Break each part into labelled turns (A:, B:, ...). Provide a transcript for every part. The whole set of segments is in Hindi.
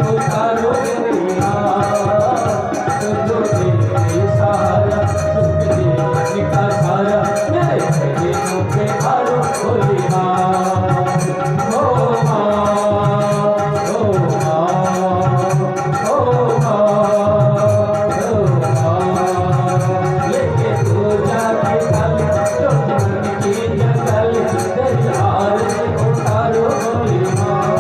A: उतारो मेरे हाथ, तुझो दे सहारा, सुख दे का सारा, मेरे भजनों पे हारो भोले माँ। ओ माँ, ओ माँ, ओ माँ, लेके तू जाके कल जो मन की जंगल, दरियार से उतारो भोले माँ।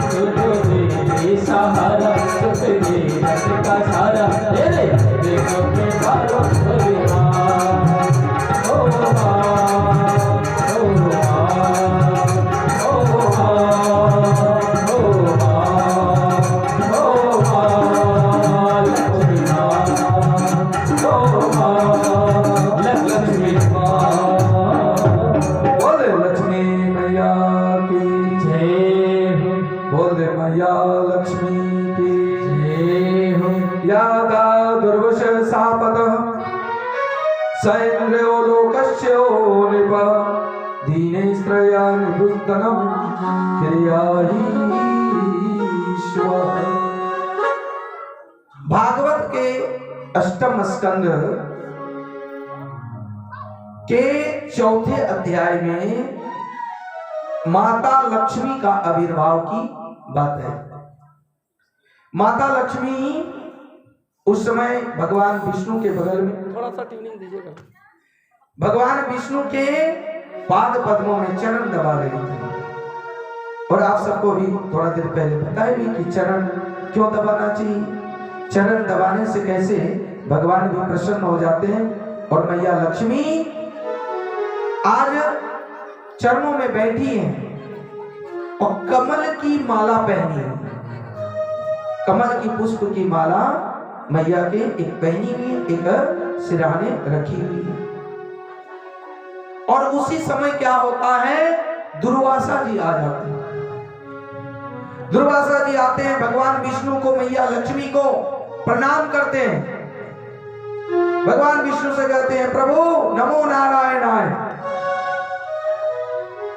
A: तुझो दे सहारा, सुख दे का सारा, मेरे भजनों पे हारो भोले माँ। ओ माँ, ओ माँ, ओ माँ, ओ माँ, ओ माँ, लक्ष्मी माँ, ओ माँ, लक्ष्मी माँ।
B: बोले लक्ष्मी मैया की
A: जय हो,
B: बोले मैया लक्ष्मी की
A: जय हो,
B: यादा दुर्वश सापतः सैन्द्रो लोकस्य नृप दीनेस्त्रया निबुद्धनं क्रियाहीश्वर। भागवत के अष्टम स्कंद के चौथे अध्याय में माता लक्ष्मी का आविर्भाव की बात है। माता लक्ष्मी उस समय भगवान विष्णु के बगल में,
A: थोड़ा सा ट्यूनिंग दीजिएगा,
B: भगवान विष्णु के पाद पद्मों में चरण दबा रही थी। और आप सबको भी थोड़ा देर पहले बताया भी कि चरण क्यों दबाना चाहिए, चरण दबाने से कैसे भगवान भी प्रसन्न हो जाते हैं। और मैया लक्ष्मी आज चरणों में बैठी हैं और कमल की माला पहनी है। कमल की पुष्प की माला मैया के एक पहनी हुई है, एक सिरहाने रखी हुई है। और उसी समय क्या होता है, दुर्वासा जी आ जाते हैं। दुर्वासा जी आते हैं, भगवान विष्णु को, मैया लक्ष्मी को प्रणाम करते हैं। भगवान विष्णु से कहते हैं, प्रभु नमो नारायणाय।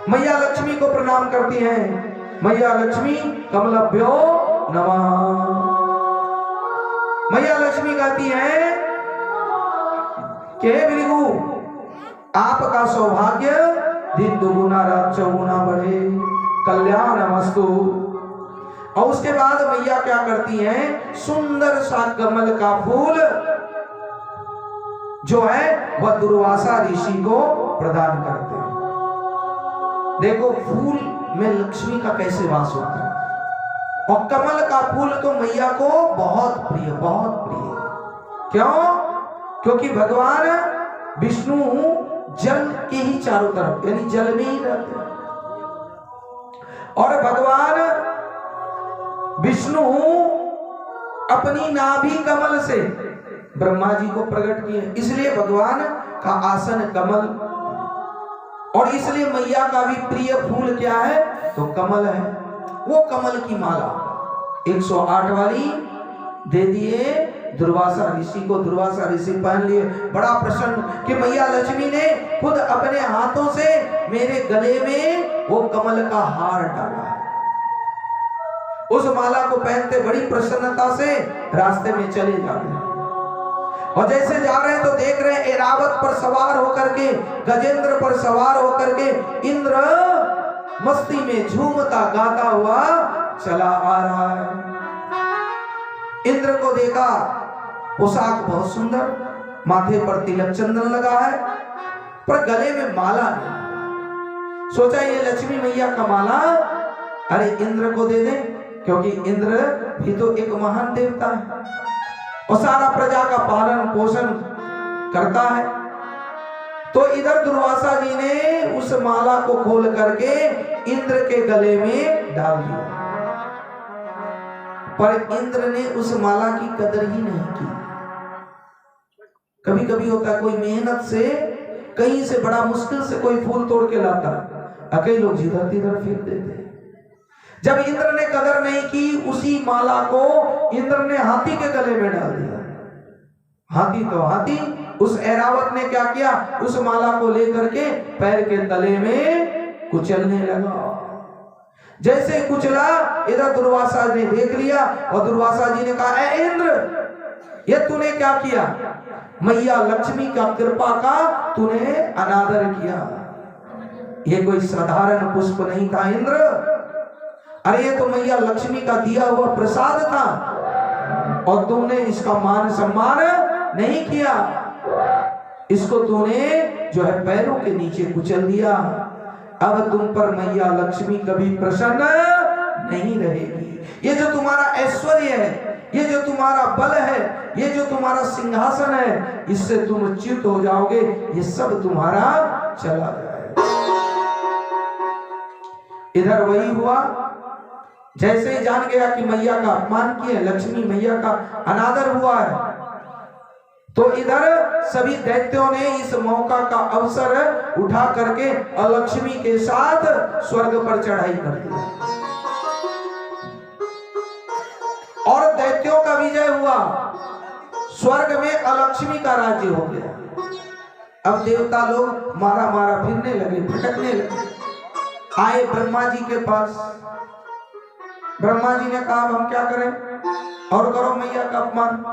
B: मैया लक्ष्मी को प्रणाम करती हैं। मैया लक्ष्मी कमलभ्यो नमः। मैया लक्ष्मी कहती हैं कि हे भृगु, आपका सौभाग्य दिन दुगुना रात चौगुना बढ़े, कल्याणमस्तु। और उसके बाद मैया क्या करती हैं, सुंदर सा कमल का फूल जो है वह दुर्वासा ऋषि को प्रदान करते हैं। देखो फूल में लक्ष्मी का कैसे वास होता है। और कमल का फूल तो मैया को बहुत प्रिय, बहुत प्रिय। क्यों? क्योंकि भगवान विष्णु जल के ही चारों तरफ, यानी जल में ही रहते हैं। और भगवान विष्णु अपनी नाभि कमल से ब्रह्मा जी को प्रकट किए, इसलिए भगवान का आसन कमल। और इसलिए मैया का भी प्रिय फूल क्या है, तो कमल है। वो कमल की माला 108 वाली दे दिए दुर्वासा ऋषि को। दुर्वासा ऋषि पहन लिए, बड़ा प्रसन्न कि मैया लक्ष्मी ने खुद अपने हाथों से मेरे गले में वो कमल का हार डाला। उस माला को पहनते बड़ी प्रसन्नता से रास्ते में चले जाते हैं। और जैसे जा रहे हैं तो देख रहे हैं ऐरावत पर सवार होकर के, गजेंद्र पर सवार होकर के इंद्र मस्ती में झूमता गाता हुआ चला आ रहा है। इंद्र को देखा, पोशाक बहुत सुंदर, माथे पर तिलक चंदन लगा है, पर गले में माला नहीं। सोचा ये लक्ष्मी मैया का माला अरे इंद्र को दे दे, क्योंकि इंद्र भी तो एक महान देवता है और सारा प्रजा का पालन पोषण करता है। तो इधर दुर्वासा जी ने उस माला को खोल करके इंद्र के गले में डाल दिया, पर इंद्र ने उस माला की कदर ही नहीं की। कभी कभी होता है कोई मेहनत से कहीं से बड़ा मुश्किल से कोई फूल तोड़ के लाता, कई लोग जिधर तिधर फेंक देते हैं। जब इंद्र ने कदर नहीं की, उसी माला को इंद्र ने हाथी के गले में डाल दिया। हाथी तो हाथी, उस ऐरावत ने क्या किया, उस माला को लेकर के पैर के तले में कुचलने लगा। जैसे कुचला, इधर दुर्वासा ने देख लिया और दुर्वासा जी ने कहा, ए इंद्र, ये तूने क्या किया? मैया लक्ष्मी का कृपा का तूने अनादर किया। ये कोई साधारण पुष्प नहीं था इंद्र, अरे ये तो मैया लक्ष्मी का दिया हुआ प्रसाद था और तुमने इसका मान सम्मान नहीं किया। इसको तूने जो है पैरों के नीचे कुचल दिया। अब तुम पर मैया लक्ष्मी कभी प्रसन्न नहीं रहेगी। ये जो तुम्हारा ऐश्वर्य है, ये जो तुम्हारा बल है, ये जो तुम्हारा सिंहासन है, इससे तुम च्युत हो जाओगे, ये सब तुम्हारा चला जाएगा। इधर वही हुआ, जैसे ही जान गया कि मैया का अपमान किया, लक्ष्मी मैया का अनादर हुआ है, तो इधर सभी दैत्यों ने इस मौका का अवसर उठा करके अलक्ष्मी के साथ स्वर्ग पर चढ़ाई कर दी और दैत्यों का विजय हुआ। स्वर्ग में अलक्ष्मी का राज्य हो गया। अब देवता लोग मारा मारा फिरने लगे, भटकने लगे। आए ब्रह्मा जी के पास। ब्रह्मा जी ने कहा, हम क्या करें? और करो मैया का अपमान,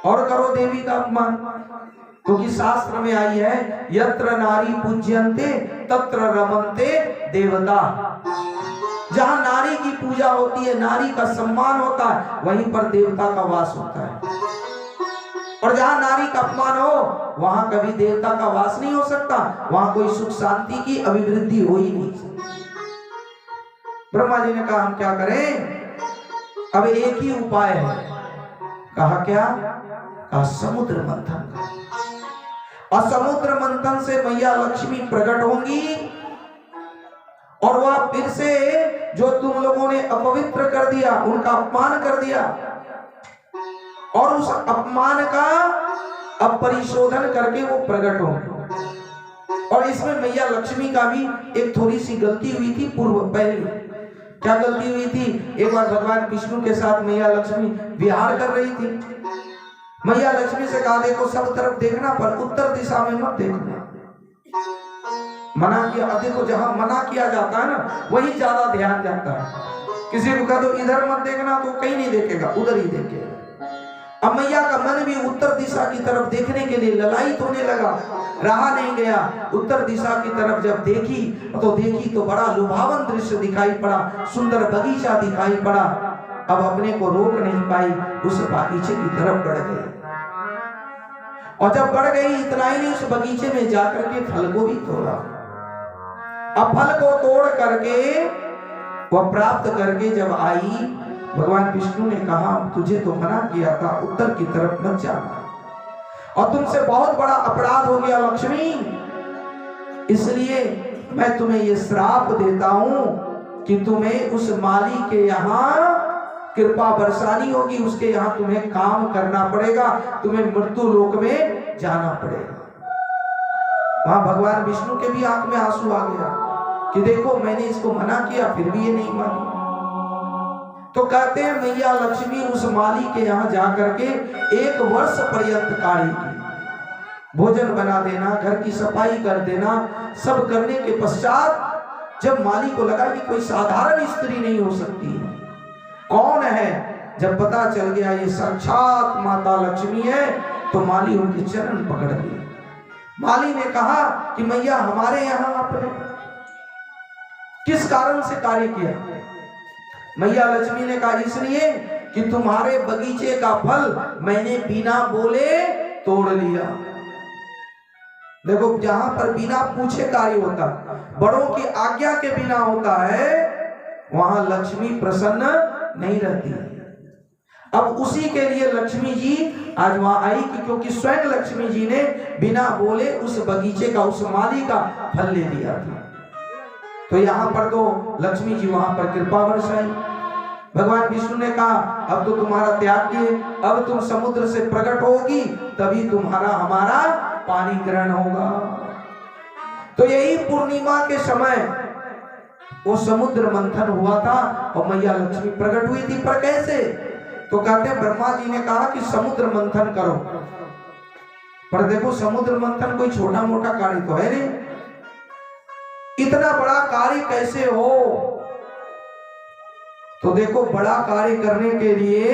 B: और करो देवी का अपमान, क्योंकि शास्त्र में आई है, यत्र नारी पूज्यन्ते तत्र रमन्ते देवता। जहां नारी की पूजा होती है, नारी का सम्मान होता है, वहीं पर देवता का वास होता है। और जहां नारी का अपमान हो, वहां कभी देवता का वास नहीं हो सकता, वहां कोई सुख शांति की अभिवृद्धि हो ही नहीं सकती। ब्रह्मा जी ने कहा, हम क्या करें? अब एक ही उपाय है। कहा क्या? कहा समुद्र मंथन। और समुद्र मंथन से मैया लक्ष्मी प्रकट होंगी और वह फिर से जो तुम लोगों ने अपवित्र कर दिया, उनका अपमान कर दिया, और उस अपमान का अब परिशोधन करके वो प्रकट होंगे। और इसमें मैया लक्ष्मी का भी एक थोड़ी सी गलती हुई थी पूर्व पहले। क्या गलती हुई थी? एक बार भगवान विष्णु के साथ मैया लक्ष्मी विहार कर रही थी। मैया लक्ष्मी से कहा, देखो सब तरफ देखना पर उत्तर दिशा में मत देखना। मना किया। देखो जहां मना किया जाता है ना, वही ज्यादा ध्यान जाता है। किसी को कहा तो इधर मत देखना, तो कहीं नहीं देखेगा, उधर ही देखेगा। अब मैया का मन भी उत्तर दिशा की तरफ देखने के लिए ललायित होने लगा, रहा नहीं गया। उत्तर दिशा की तरफ जब देखी तो बड़ा लुभावन दृश्य दिखाई पड़ा, सुंदर बगीचा दिखाई पड़ा। अब अपने को रोक नहीं पाई, उस बगीचे की तरफ बढ़ गई। और जब बढ़ गई, इतना ही नहीं, उस बगीचे में जाकर के फल को भी तोड़ा। अब फल को तोड़ करके वह प्राप्त करके जब आई, भगवान विष्णु ने कहा, तुझे तो मना किया था उत्तर की तरफ मत जाना, और तुमसे बहुत बड़ा अपराध हो गया लक्ष्मी, इसलिए मैं तुम्हें ये श्राप देता हूं कि तुम्हें उस माली के यहाँ कृपा बरसानी होगी, उसके यहाँ तुम्हें काम करना पड़ेगा, तुम्हें मृत्यु लोक में जाना पड़ेगा। वहां भगवान विष्णु के भी आंख में आंसू आ गया कि देखो मैंने इसको मना किया, फिर भी ये नहीं मानी। तो कहते हैं मैया लक्ष्मी उस माली के यहाँ जाकर के 1 वर्ष पर्यंत कार्य की, भोजन बना देना, घर की सफाई कर देना, सब करने के पश्चात जब माली को लगा कि कोई साधारण स्त्री नहीं हो सकती, कौन है, जब पता चल गया ये साक्षात माता लक्ष्मी है, तो माली उनके चरण पकड़ लिए। माली ने कहा कि मैया हमारे यहाँ आपने किस कारण से कार्य किया? मैया लक्ष्मी ने कहा, इसलिए कि तुम्हारे बगीचे का फल मैंने बिना बोले तोड़ लिया। देखो जहां पर बिना पूछे कार्य होता, बड़ों की आज्ञा के बिना होता है, वहां लक्ष्मी प्रसन्न नहीं रहती। अब उसी के लिए लक्ष्मी जी आज वहां आई कि क्योंकि स्वयं लक्ष्मी जी ने बिना बोले उस बगीचे का, उस माली का फल ले लिया था। तो यहाँ पर तो लक्ष्मी जी वहां पर कृपा बरसाई। भगवान विष्णु ने कहा, अब तो तुम्हारा त्याग किए, अब तुम समुद्र से प्रकट होगी, तभी तुम्हारा हमारा पानी ग्रहण होगा। तो यही पूर्णिमा के समय वो समुद्र मंथन हुआ था और मैया लक्ष्मी प्रकट हुई थी। पर कैसे? तो कहते हैं ब्रह्मा जी ने कहा कि समुद्र मंथन करो। पर देखो समुद्र मंथन कोई छोटा मोटा कार्य तो है नहीं, इतना बड़ा कार्य कैसे हो? तो देखो बड़ा कार्य करने के लिए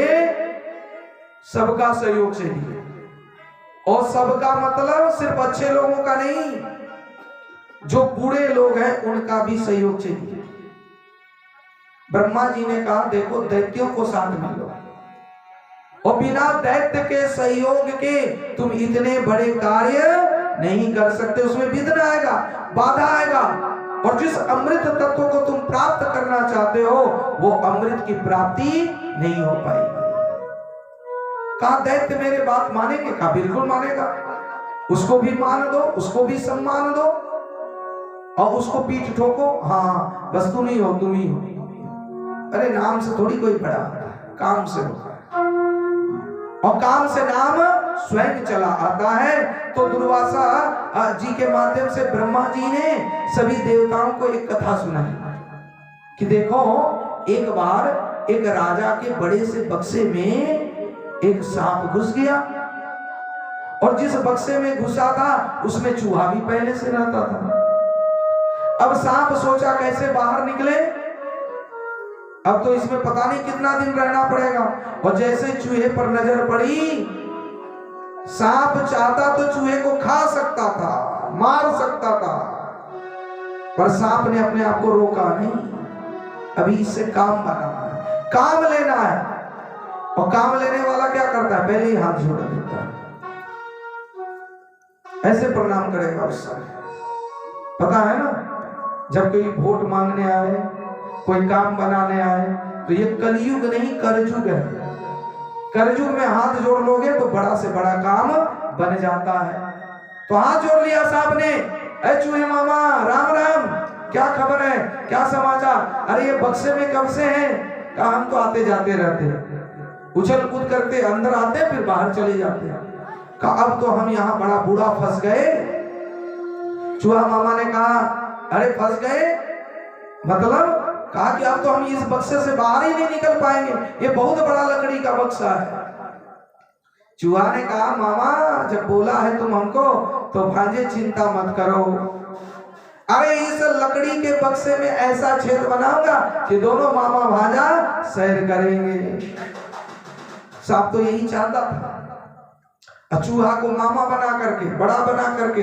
B: सबका सहयोग चाहिए, और सबका मतलब सिर्फ अच्छे लोगों का नहीं, जो बुरे लोग हैं उनका भी सहयोग चाहिए। ब्रह्मा जी ने कहा देखो दैत्यों को साथ में लो, और बिना दैत्य के सहयोग के तुम इतने बड़े कार्य नहीं कर सकते, उसमें विघ्न आएगा, बाधा आएगा, और जिस अमृत तत्व को तुम प्राप्त करना चाहते हो वो अमृत की प्राप्ति नहीं हो पाएगी। कहा दैत्य मेरे बात मानेंगे? कहा बिल्कुल मानेगा, उसको भी मान दो, उसको भी सम्मान दो, और उसको पीठ ठोको, हाँ बस तुम ही हो, तुम ही हो। अरे नाम से थोड़ी कोई बड़ा होता है, काम से होता है, और काम से नाम स्वयं चला आता है। तो दुर्वासा जी के माध्यम से ब्रह्मा जी ने सभी देवताओं को एक कथा सुनाई कि देखो एक बार एक राजा के बड़े से बक्से में एक सांप घुस गया, और जिस बक्से में घुसा था उसमें चूहा भी पहले से रहता था। अब सांप सोचा कैसे बाहर निकले, अब तो इसमें पता नहीं कितना दिन रहना पड़ेगा। और जैसे चूहे पर नजर पड़ी, सांप चाहता तो चूहे को खा सकता था, मार सकता था, पर सांप ने अपने आप को रोका नहीं। अभी इससे काम बनाना है, काम लेना है, और काम लेने वाला क्या करता है? पहले ही हाथ जोड़ देता है, ऐसे प्रणाम करेगा उससे। पता है ना, जब कोई वोट मांगने आए, कोई काम बनाने आए, तो ये कलयुग नहीं करजुग है। करजुग में हाथ जोड़ लोगे तो बड़ा से बड़ा काम बन जाता है। तो हाथ जोड़ लिया सांप ने, अरे चूहे मामा राम राम, क्या खबर है, क्या समाचार? अरे ये बक्से में कब से हैं? कहा हम तो आते जाते रहते हैं, उछल कूद करते अंदर आते फिर बाहर चले जाते हैं। कहा अब तो हम यहाँ बड़ा बूढ़ा फंस गए। चूहा मामा ने कहा अरे फंस गए मतलब? कहा कि अब तो हम इस बक्से से बाहर ही नहीं निकल पाएंगे, ये बहुत बड़ा लकड़ी का बक्सा है। चूहा ने कहा मामा जब बोला है तुम हमको तो भांजे चिंता मत करो, अरे इस लकड़ी के बक्से में ऐसा छेद बनाऊंगा कि दोनों मामा भांजा सैर करेंगे। सांप तो यही चाहता था, चूहा को मामा बना करके, बड़ा बना करके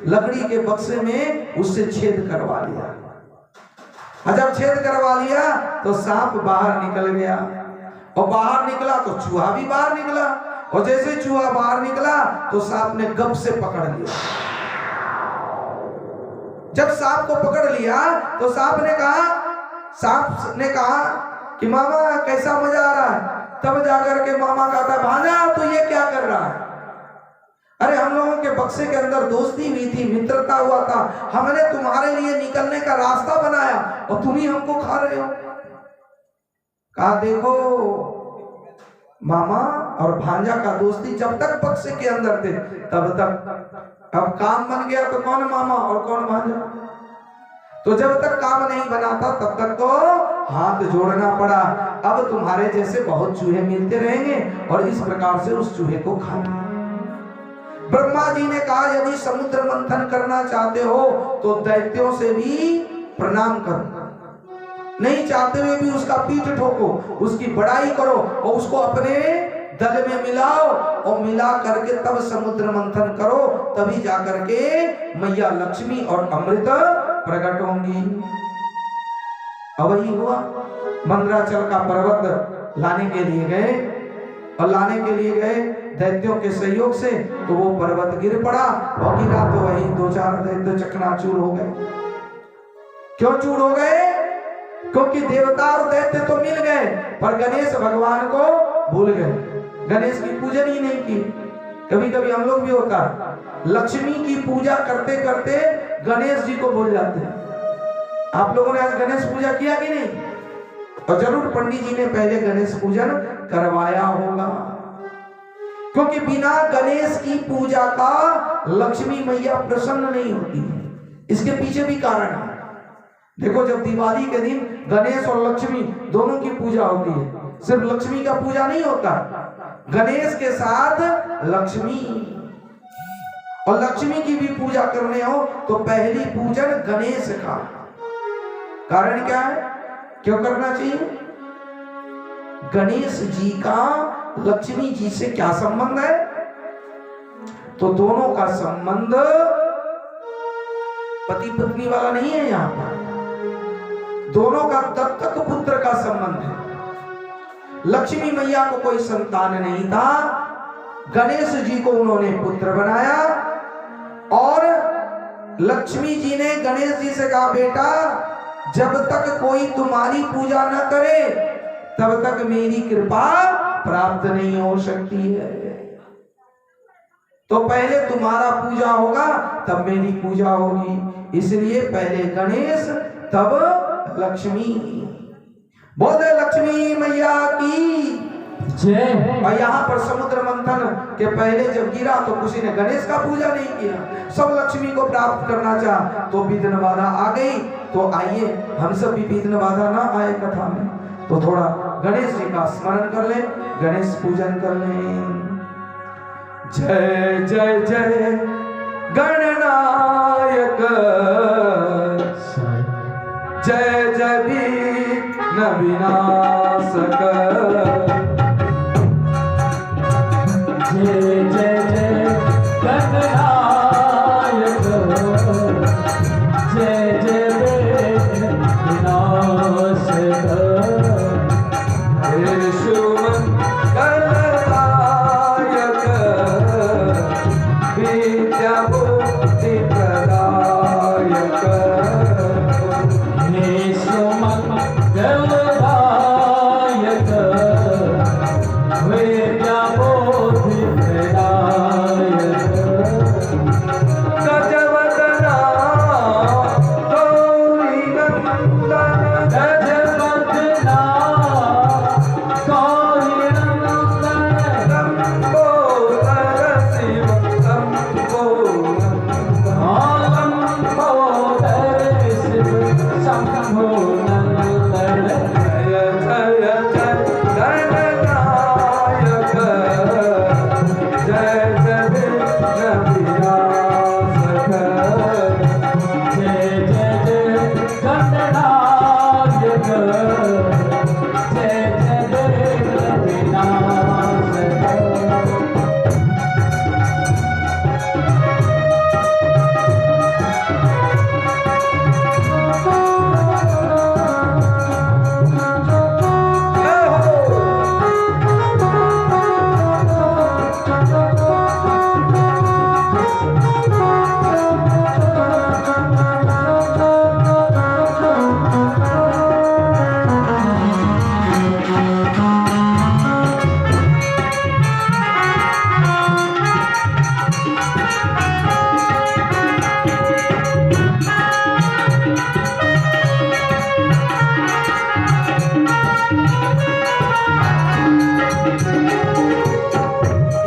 B: लकड़ी के बक्से में उससे छेद करवा लिया। जब छेद करवा लिया तो सांप बाहर निकल गया, और बाहर निकला तो चूहा भी बाहर निकला, और जैसे चूहा बाहर निकला तो सांप ने गप से पकड़ लिया। जब सांप को पकड़ लिया तो सांप ने कहा कि मामा कैसा मजा आ रहा है? तब जाकर के मामा कहता भांजा तो ये क्या कर रहा है? अरे हम लोगों के बक्से के अंदर दोस्ती हुई थी, मित्रता हुआ था, हमने तुम्हारे लिए निकलने का रास्ता बनाया और तुम ही हमको खा रहे हो। कहा देखो मामा और भांजा का दोस्ती जब तक बक्से के अंदर थे तब तक, अब काम बन गया तो कौन मामा और कौन भांजा? तो जब तक काम नहीं बना था तब तक तो हाथ जोड़ना पड़ा। अब तुम्हारे जैसे बहुत चूहे मिलते रहेंगे और इस प्रकार से उस चूहे को खाना। ब्रह्मा जी ने कहा यदि समुद्र मंथन करना चाहते हो तो दैत्यों से भी प्रणाम करो, नहीं चाहते हुए भी उसका पीठ ठोको, उसकी बड़ाई करो और उसको अपने दल में मिलाओ, और मिला करके तब समुद्र मंथन करो, तभी जाकर के मैया लक्ष्मी और अमृत प्रकट होंगी। अब वही हुआ, मंदराचल का पर्वत लाने के लिए गए, और लाने के लिए गए दैत्यों के सहयोग से, तो वो पर्वत गिर पड़ा, और गिरा तो वही 2-4 दैत्य चकनाचूर हो गए। क्यों चूर हो गए? क्योंकि देवता और दैत्य तो मिल गए पर गणेश भगवान को भूल गए, गणेश की पूजन ही नहीं की। कभी कभी हम लोग भी होता है, लक्ष्मी की पूजा करते करते गणेश जी को भूल जाते हैं। आप लोगों ने आज गणेश पूजा किया कि नहीं? और जरूर पंडित जी ने पहले गणेश पूजन करवाया होगा, क्योंकि बिना गणेश की पूजा का लक्ष्मी मैया प्रसन्न नहीं होती। इसके पीछे भी कारण है। देखो जब दिवाली के दिन गणेश और लक्ष्मी दोनों की पूजा होती है, सिर्फ लक्ष्मी का पूजा नहीं होता, गणेश के साथ लक्ष्मी, और लक्ष्मी की भी पूजा करने हो तो पहली पूजन गणेश का। कारण क्या है, क्यों करना चाहिए? गणेश जी का लक्ष्मी जी से क्या संबंध है? तो दोनों का संबंध पति पत्नी वाला नहीं है। यहां पर दोनों का दत्तक पुत्र का संबंध है। लक्ष्मी मैया को कोई संतान नहीं था, गणेश जी को उन्होंने पुत्र बनाया और लक्ष्मी जी ने गणेश जी से कहा, बेटा जब तक कोई तुम्हारी पूजा न करे तब तक मेरी कृपा प्राप्त नहीं हो सकती है। तो पहले तुम्हारा पूजा होगा तब मेरी पूजा होगी। इसलिए पहले गणेश तब लक्ष्मी। बोले लक्ष्मी मैया की
A: जय।
B: और यहाँ पर समुद्र मंथन के पहले जब गिरा तो किसी ने गणेश का पूजा नहीं किया, सब लक्ष्मी को प्राप्त करना चाहा, तो विघ्न बाधा आ गई। तो आइए हम सब भी विघ्न बाधा ना आए कथा में, तो थोड़ा गणेश जी का स्मरण कर ले, गणेश पूजन कर ले। जय जय जय गणनायक, जय जय विघ्न विनाशक,
A: जय जय जय गणनायक, जय जय विनाशक,
B: हे शुभंकरदायक, विद्या बुद्धि प्रदायक,
A: हे सुमंगलदायक, विद्या बुद्धि प्रदायक,
B: गजवदना गौरी नंदन,
A: गजवदना गौरी नंदन,
B: लंबोदर शिव लंबोदर,
A: लंबोदर शिव शंभो नंदन,
B: जय जय जय गणनायक, जय जय विघ्न विनाशक,
A: जय जय जय गणनायक, जय जय विघ्न विनाशक।
B: जय हो।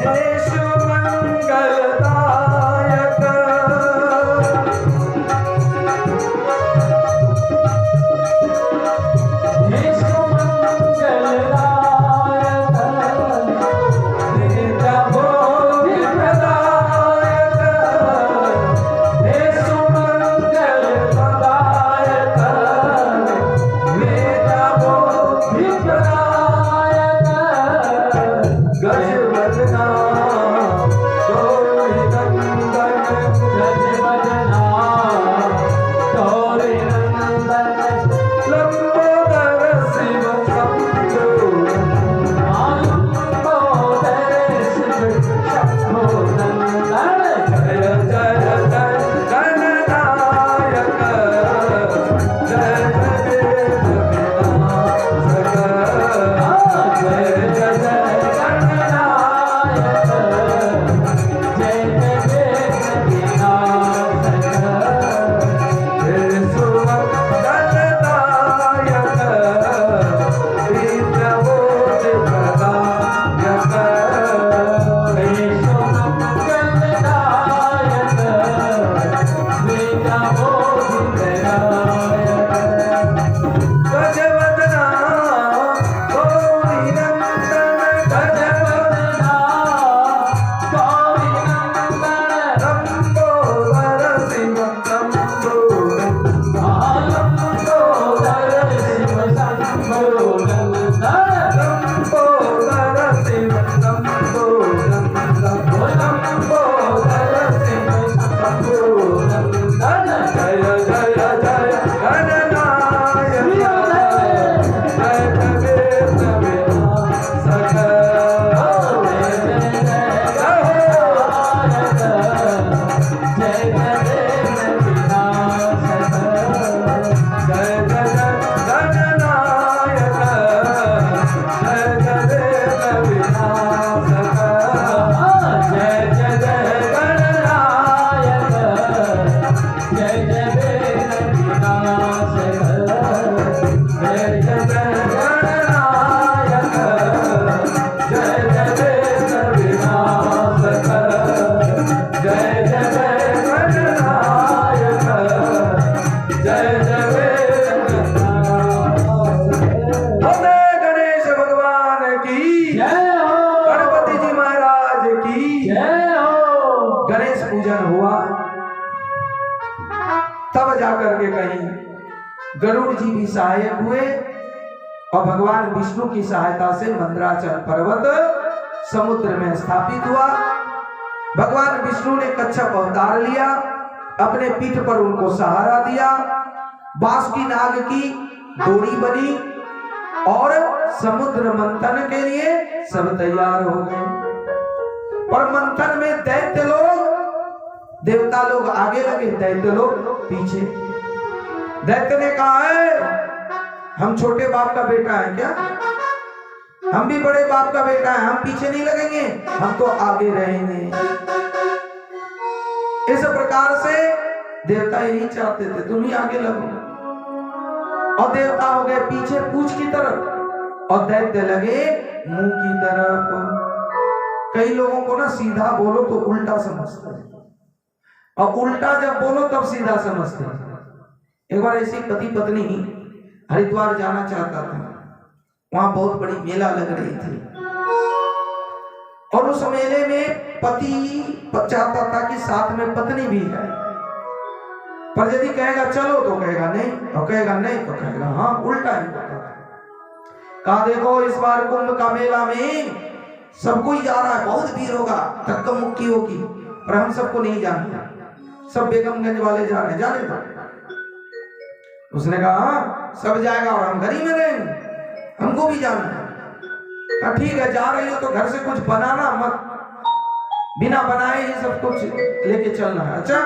B: हे शुभंकरदायक,
A: हे सुमंगलदायक,
B: विद्या बुद्धि प्रदायक,
A: हे सुमंगलदायक,
B: विद्या बुद्धि
A: प्रदायक,
B: गजवदना गौरी नंदन,
A: गजवदना गौरी नंदन,
B: लंबोदर शिव शंभो,
A: लंबोदर शिव शंभो नंदन,
B: जय जय जय गणनायक, जय जय विघ्न विनाशक,
A: जय जय जय गणनायक, जय जय विघ्न विनाशक,
B: हे शुभंकरदायक, विद्या बुद्धि प्रदायक,
A: हे सुमंगलदायक, विद्या बुद्धि प्रदायक,
B: गजवदना गौरी नंदन,
A: गजवदना गौरी नंदन,
B: लंबोदर शिव शंभो,
A: लंबोदर शिव शंभो नंदन,
B: लंबोदर गरुड़ जी भी सहायक हुए और भगवान विष्णु की सहायता से मंदराचल पर्वत समुद्र में स्थापित हुआ। भगवान विष्णु ने कच्छप अवतार लिया, अपने पीठ पर उनको सहारा दिया, बांस की नाग की डोरी बनी और समुद्र मंथन के लिए सब तैयार हो गए। और मंथन में दैत्य लोग, देवता लोग आगे लगे, दैत्य लोग पीछे। दैत्य ने कहा है हम छोटे बाप का बेटा है क्या, हम भी बड़े बाप का बेटा है, हम पीछे नहीं लगेंगे, हम तो आगे रहेंगे। इस प्रकार से देवता यही चाहते थे, तुम ही आगे लगो। और देवता हो गए पीछे पूंछ की तरफ और दैत्य लगे मुंह की तरफ। कई लोगों को ना सीधा बोलो तो उल्टा समझते हैं और उल्टा जब बोलो तब सीधा समझते हैं। एक बार ऐसी पति पत्नी हरिद्वार जाना चाहता था, वहां बहुत बड़ी मेला लग रही थी और उस मेले में पति चाहता था कि साथ में पत्नी भी है, पर यदि कहेगा चलो तो कहेगा नहीं, और कहेगा नहीं तो कहेगा हाँ, उल्टा ही कहा देखो इस बार कुंभ का मेला में सब कोई जा रहा है, बहुत भीड़ होगा, धक्का मुक्की होगी, पर हम सबको नहीं जाना, सब बेगमगंज वाले जा रहे हैं, जाने दो। उसने कहा हाँ सब जाएगा और हम घर ही में रहेंगे, हमको भी जाना है। कहा ठीक है जा रही हो तो घर से कुछ बनाना मत, बिना बनाए ही सब कुछ लेके चलना है। अच्छा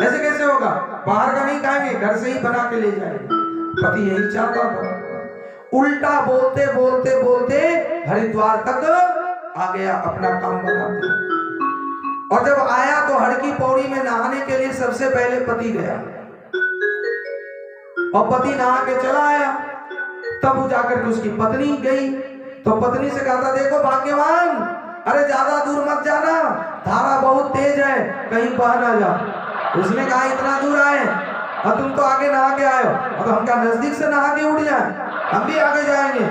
B: ऐसे कैसे होगा, बाहर का नहीं खाएंगे, घर से ही बना के ले जाएंगे। पति यही चाहता था, उल्टा बोलते बोलते बोलते हरिद्वार तक आ गया अपना काम बनाते। और जब आया तो हर की पौड़ी में नहाने के लिए सबसे पहले पति गया और पति नहा के चला आया। तब वो जाकर के उसकी पत्नी गई तो पत्नी से कहा था देखो भाग्यवान, अरे ज्यादा दूर मत जाना, धारा बहुत तेज है, कहीं बह ना जा। उसने कहा इतना दूर आए और तुम तो आगे नहा के आए हो, तो हम क्या नजदीक से नहा के उड़ जाए, हम भी आगे जाएंगे।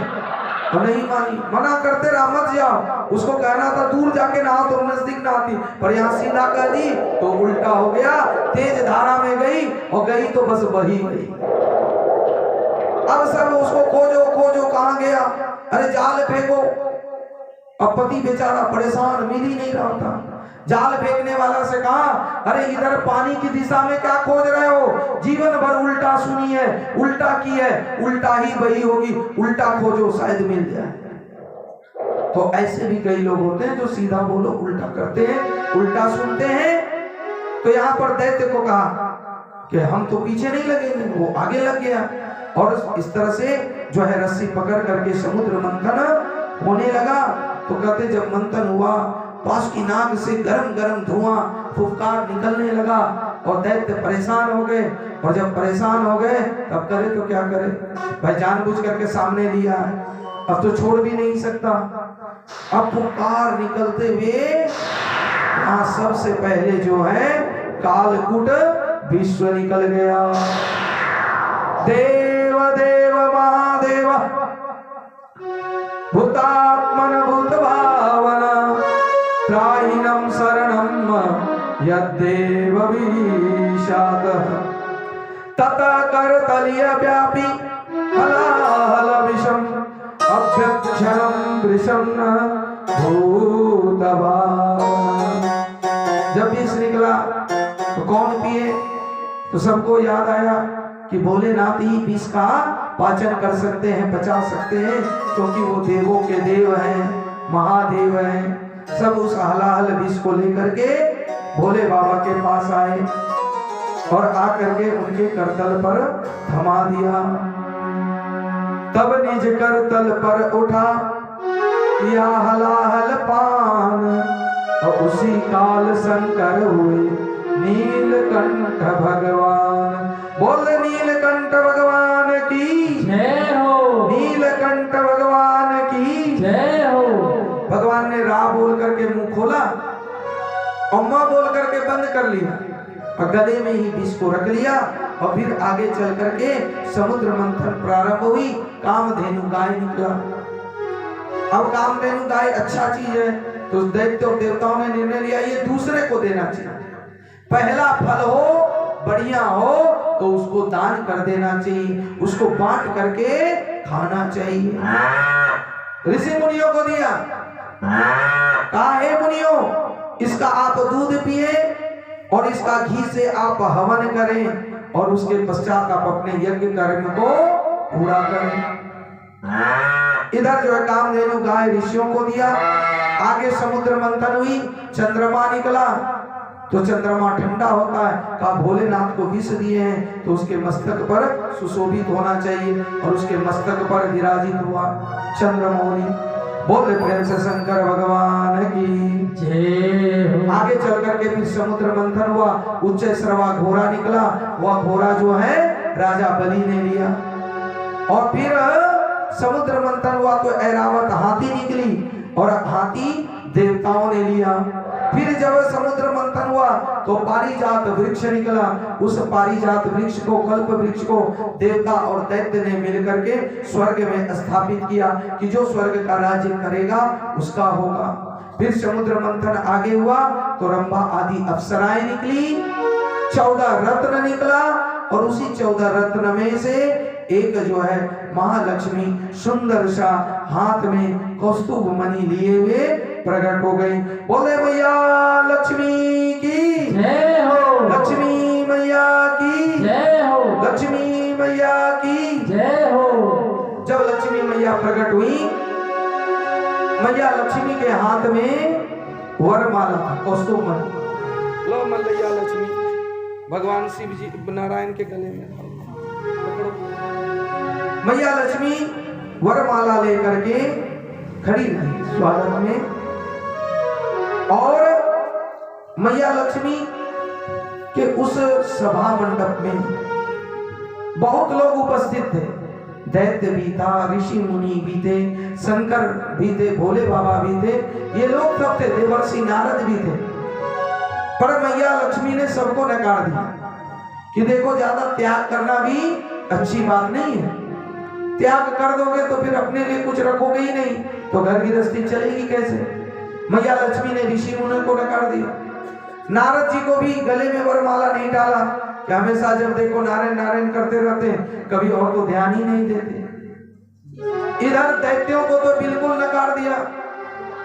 B: तो नहीं मानी, मना करते रहा मत जाओ। उसको कहना था दूर जाके नहाओ तो नजदीक नहाती, पर यहाँ सीधा कर दी तो उल्टा हो गया, तेज धारा में गई और गई तो बस बही गई। अब सब उसको खोजो खोजो, कहाँ गया, अरे जाल फेंको। अब पति बेचारा परेशान, मिल ही नहीं रहा था। जाल फेंकने वाला से कहा अरे इधर पानी की दिशा में क्या खोज रहे हो, जीवन भर उल्टा सुनी है, उल्टा की है, उल्टा ही बही होगी, उल्टा खोजो शायद मिल जाए। तो ऐसे भी कई लोग होते हैं जो सीधा बोलो उल्टा करते हैं, उल्टा सुनते हैं। तो यहाँ पर दैत्य को कहा कि हम तो पीछे नहीं लगेंगे, वो आगे लग गया और इस तरह से जो है रस्सी पकड़ करके समुद्र मंथन होने लगा। तो कहते जब मंथन हुआ बांस की नाग से गरम गरम धुआं फुफकार निकलने लगा और दैत्य परेशान हो गए। और जब परेशान हो गए तब करे तो क्या करे, भाई जानबूझ करके सामने लिया है, अब तो छोड़ भी नहीं सकता। अब फुफकार निकलते हुए यहाँ सबसे पहले जो है कालकूट विश्व निकल गया। देव देव महादेव भूतात्मन भूत भावना त्राहिणं शरणं यद्देव विशाद ततः करतलीय व्यापी हलाहल विषम अभ्यक्षरं वृषं भूतभावना। जब विष निकला तो कौन पिए, तो सबको याद आया कि भोलेनाथ ही विष का पाचन कर सकते हैं, पचा सकते हैं, क्योंकि वो देवों के देव हैं, महादेव हैं। सब उस हलाहल विष को लेकर के भोले बाबा के पास आए और आकर के उनके करतल पर थमा दिया। तब निज करतल पर उठा या हलाहल पान और उसी काल शंकर हुए नीलकंठ भगवान। बोल नीलकंठ भगवान की
A: जय हो,
B: नीलकंठ भगवान की
A: जय हो।
B: भगवान ने रा बोल करके मुंह खोला और मां बोल करके बंद कर लिया और गले में ही विष को रख लिया और फिर आगे चल करके समुद्र मंथन प्रारंभ हुई। कामधेनु गाय निकला। अब कामधेनु गाय अच्छा चीज है तो दैत्य और देवताओं ने निर्णय लिया ये दूसरे को देना चाहिए। पहला फल हो, बढ़िया हो तो उसको दान कर देना चाहिए, उसको बांट करके खाना चाहिए। ऋषि मुनियों को दिया, कहा हे मुनियों, इसका आप दूध पिए और इसका घी से आप हवन करें और उसके पश्चात आप अपने यज्ञ कर्म को पूरा करें। इधर जो है कामधेनु गाय ऋषियों को दिया। आगे समुद्र मंथन हुई, चंद्रमा निकला तो चंद्रमा ठंडा होता है, कहा भोलेनाथ को विष दिए हैं तो उसके मस्तक पर सुशोभित होना चाहिए और उसके मस्तक पर विराजित हुआ चंद्रमौली। बोले प्रेम से शंकर भगवान की जय। आगे चल करके फिर समुद्र मंथन हुआ, उच्च श्रवा घोड़ा निकला, वह घोड़ा जो है राजा बलि ने लिया। और फिर समुद्र मंथन हुआ तो ऐरावत हाथी निकली और हाथी देवताओं ने लिया। फिर जब समुद्र मंथन हुआ तो पारिजात वृक्ष निकला, उस पारिजात वृक्ष को, कल्प वृक्ष को देवता और दैत्य ने मिलकर के स्वर्ग में स्थापित किया कि जो स्वर्ग का राज्य करेगा उसका होगा। फिर समुद्र मंथन आगे हुआ तो रंभा आदि अप्सराएं निकली, 14 रत्न निकला और उसी 14 रत्न में से एक जो है महालक्ष्मी सुंदर सा हाथ में कौस्तुभ मणि लिए हुए प्रकट हो गई। बोले मैया लक्ष्मी की जय हो, लक्ष्मी मैया की जय हो, लक्ष्मी मैया की जय हो। जब लक्ष्मी मैया प्रकट हुई, मैया लक्ष्मी के हाथ में वरमाला था, कौस्तुभ मणि। लो मल्लैया लक्ष्मी भगवान शिव जी नारायण के गले में पकड़ो। मैया लक्ष्मी वरमाला लेकर के खड़ी रही स्वागत में। और मैया लक्ष्मी के उस सभा मंडप में बहुत लोग उपस्थित थे, दैत्य भी था, ऋषि मुनि भी थे, शंकर भी थे, भोले बाबा भी थे, ये लोग सब थे, देवर्षि नारद भी थे। पर मैया लक्ष्मी ने सबको नकार दिया कि देखो ज्यादा त्याग करना भी अच्छी बात नहीं है, त्याग कर दोगे तो फिर अपने लिए कुछ रखोगे ही नहीं तो घर गृहस्थी चलेगी कैसे। मैया लक्ष्मी ने ऋषि मुनि को नकार दिया। नारद जी को भी गले में वरमाला नहीं डाला कि हमेशा जब देखो नारायण नारायण करते रहते, कभी और तो ध्यान ही नहीं देते। इधर दैत्यों को तो बिल्कुल नकार दिया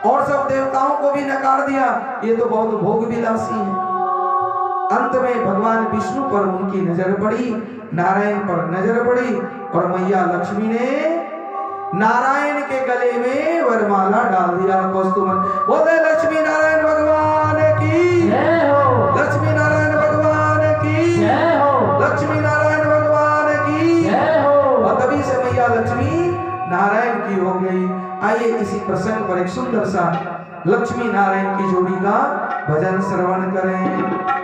B: और सब देवताओं को भी नकार दिया, ये तो बहुत भोग विलासी है। अंत में भगवान विष्णु पर उनकी नजर पड़ी, नारायण पर नजर पड़ी और मैया लक्ष्मी ने नारायण के गले में वरमाला डाल दिया कौस्तुभ। बोले लक्ष्मी नारायण भगवान की जय हो, लक्ष्मी नारायण भगवान की जय हो, लक्ष्मी नारायण भगवान की जय हो। और तभी से मैया लक्ष्मी नारायण की हो गई। आइए इसी प्रसंग पर एक सुंदर सा लक्ष्मी नारायण की जोड़ी का भजन श्रवण करें।